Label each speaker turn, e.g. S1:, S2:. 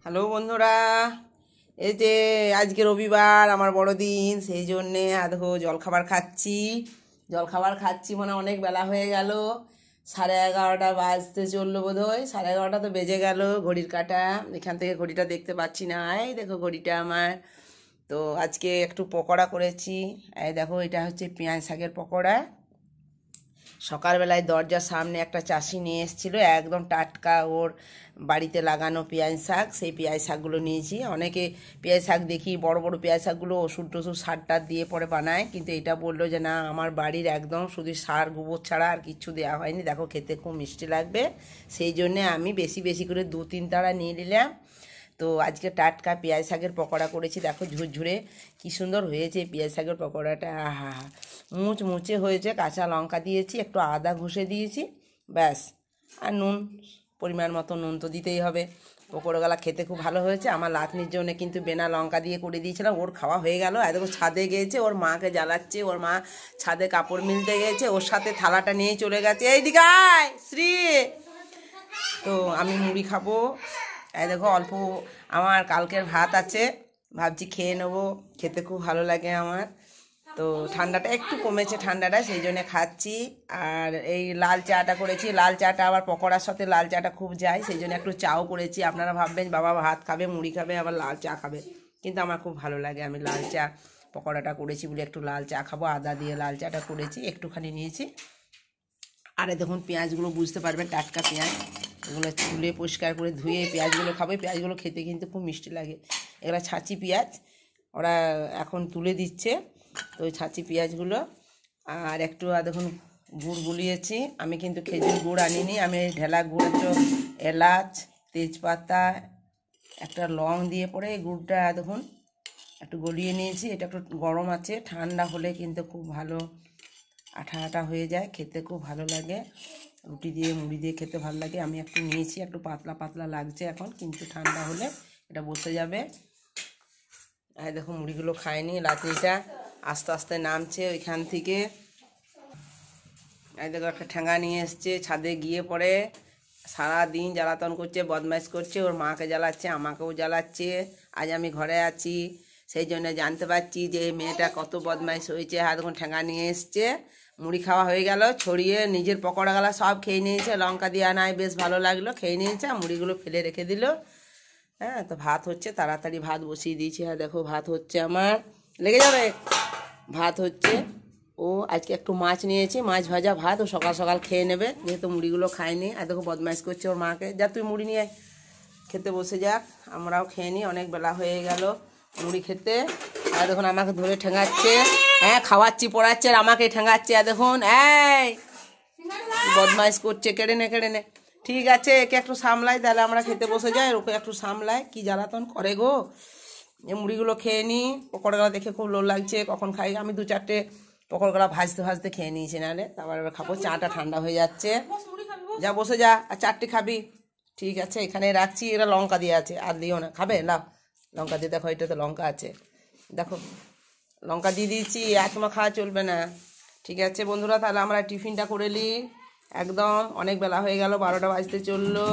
S1: Hello বন্ধুরা, এই যে আজকে রবিবার আমার বড়দিন, সেই জন্যে দেখো জলখাবার খাচ্ছি মানে অনেক বেলা হয়ে গেল। 11:30 বাজতে চললো বোধ হয়, 11:30 তো বেজে গেল। ঘড়ির কাঁটা এখান থেকে ঘড়িটা দেখতে পাচ্ছি না, এই দেখো ঘড়িটা আমার। তো আজকে একটু পকোড়া করেছি। এই দেখো, এটা হচ্ছে পেঁয়াজ শাকের পকোড়া। সকালবেলায় দরজার সামনে একটা চাষি নিয়ে এসেছিলো, একদম টাটকা ওর বাড়িতে লাগানো পেঁয়াজ শাক। সেই পেঁয়াজ শাকগুলো নিয়েছি। অনেকে পেঁয়াজ শাক দেখি বড় বড় পেঁয়াজ শাকগুলো ওষুধ টষুধ সার টার দিয়ে পরে বানায়, কিন্তু এটা বললো যে না, আমার বাড়ির একদম শুধু সার গোবর ছাড়া আর কিচ্ছু দেওয়া হয়নি। দেখো খেতে খুব মিষ্টি লাগবে, সেই জন্যে আমি বেশি বেশি করে 2-3 তাড়া নিয়ে নিলাম। তো আজকে টাটকা পেঁয়াজ শাকের পকোড়া করেছি। দেখো ঝুরঝুরে কি সুন্দর হয়েছে পেঁয়াজ শাকের পকোড়াটা, আহা হা, মুচমুচে হয়েছে। কাঁচা লঙ্কা দিয়েছি, একটু আদা ঘষে দিয়েছি, ব্যাস। আর নুন, পরিমাণ মতো নুন তো দিতেই হবে। পকোড়াগুলা খেতে খুব ভালো হয়েছে। আমার লাতনির জন্য কিন্তু বিনা লঙ্কা দিয়ে করে দিয়েছিলাম, ওর খাওয়া হয়ে গেল। আর দেখো ছাদে গিয়েছে, ওর মাকে জ্বালাচ্ছে। ওর মা ছাদে কাপড় মিলতে গেছে, ওর সাথে থালাটা নিয়ে চলে গেছে। এইদিকে আয় শ্রী। তো আমি মুড়ি খাবো। এই দেখো অল্প আমার কালকের ভাত আছে, ভাবছি খেয়ে নেবো। খেতে খুব ভালো লাগে আমার। তো ঠান্ডাটা একটু কমেছে, ঠান্ডাটা, সেই জন্য খাচ্ছি। আর এই লাল চাটা করেছি। লাল চাটা আবার পকোড়ার সাথে লাল চাটা খুব যায়, সেই জন্য একটু চাও করেছি। আপনারা ভাববেন বাবা ভাত খাবে, মুড়ি খাবে, আবার লাল চা খাবে, কিন্তু আমার খুব ভালো লাগে। আমি লাল চা পকোড়াটা করেছি বলে একটু লাল চা খাবো। আদা দিয়ে লাল চাটা করেছি, একটুখানি নিয়েছি। আরে দেখুন পেঁয়াজগুলো, বুঝতে পারবেন টাটকা পেঁয়াজ। এগুলো তুলে পরিষ্কার করে ধুয়ে পেঁয়াজগুলো খাবো। পেঁয়াজগুলো খেতে কিন্তু খুব মিষ্টি লাগে। এগুলো ছাঁচি পেঁয়াজ, ওরা এখন তুলে দিচ্ছে। তো ওই ছাঁচি পেঁয়াজগুলো। আর একটু দেখুন গুড় গুলিয়েছি। আমি কিন্তু খেজুর গুড় আনিনি, আমি ঢেলা গুড়, একটু এলাচ, তেজপাতা, একটা লং দিয়ে পরে এই গুড়টা দেখুন একটু গলিয়ে নিয়েছি। এটা একটু গরম আছে, ঠান্ডা হলে কিন্তু খুব ভালো আঠা আঠা হয়ে যায়, খেতে খুব ভালো লাগে। রুটি দিয়ে মুড়ি দিয়ে খেতে ভালো লাগে। আমি একটু নিয়েছি, একটু পাতলা পাতলা লাগছে এখন, কিন্তু ঠান্ডা হলে এটা বসে যাবে। আর দেখো মুড়িগুলো খায়নি, লাতিটা আস্তে আস্তে নামছে ওইখান থেকে। এই দেখো একটা ঠ্যাঙা নিয়ে এসছে, ছাদে গিয়ে পরে সারাদিন জ্বালাতন করছে, বদমাইশ করছে। ওর মাকে জ্বালাচ্ছে, আমাকেও জ্বালাচ্ছে। আজ আমি ঘরে আছি, সেই জন্য জানতে পারছি যে মেয়েটা কত বদমাইশ হয়েছে। হাত দেখুন ঠ্যাঙা নিয়ে এসছে। মুড়ি খাওয়া হয়ে গেল, ছড়িয়ে নিজের পকোড়াগুলা সব খেয়ে নিয়েছে। লঙ্কা দিয়ে আনায় বেশ ভালো লাগলো, খেয়ে নিয়েছে। মুড়িগুলো ফেলে রেখে দিল। হ্যাঁ, তো ভাত হচ্ছে, তাড়াতাড়ি ভাত বসিয়ে দিয়েছি। হ্যাঁ দেখো ভাত হচ্ছে, আমার লেগে যাবে। ভাত হচ্ছে। ও আজকে একটু মাছ নিয়েছি, মাছ ভাজা ভাত। ও সকাল সকাল খেয়ে নেবে, যেহেতু মুড়িগুলো খায়নি। আর দেখো বদমাইশ করছে ওর মাকে, যা তুই মুড়ি নিয়ে খেতে বসে যাক, আমরাও খেয়ে নিই, অনেক বেলা হয়ে গেল মুড়ি খেতে। আর দেখুন আমাকে ধরে ঠেঙাচ্ছে, হ্যাঁ খাওয়াচ্ছি পড়াচ্ছে, আর আমাকে ঠেঙাচ্ছে। আর দেখুন এই বদমাইশ করছে, কেড়ে নে। ঠিক আছে, একে একটু সামলাই, তাহলে আমরা খেতে বসে যাই। ওকে একটু সামলাই, কি জ্বালাতন করে গো। এই মুড়িগুলো খেয়ে নিই। পকোড়াগুলো দেখে খুব লোভ লাগছে, কখন খাই। আমি 2-4টে পকোড়াগুলো ভাজতে ভাজতে খেয়ে নিয়েছি, নাহলে তারপর এবার খাবো। চাটা ঠান্ডা হয়ে যাচ্ছে, যা বসে যা। আর 4টে খাবি? ঠিক আছে, এখানে রাখছি। এরা লঙ্কা দিয়ে আছে, আর দিও না, খাবে লাও লঙ্কা দিয়ে। দেখো এটাতে লঙ্কা আছে, দেখো লঙ্কা দিয়ে দিয়েছি। আর তোমার খাওয়া চলবে না। ঠিক আছে বন্ধুরা, তাহলে আমরা টিফিনটা করে নিই। একদম অনেক বেলা হয়ে গেল, 12টা বাজতে চললো।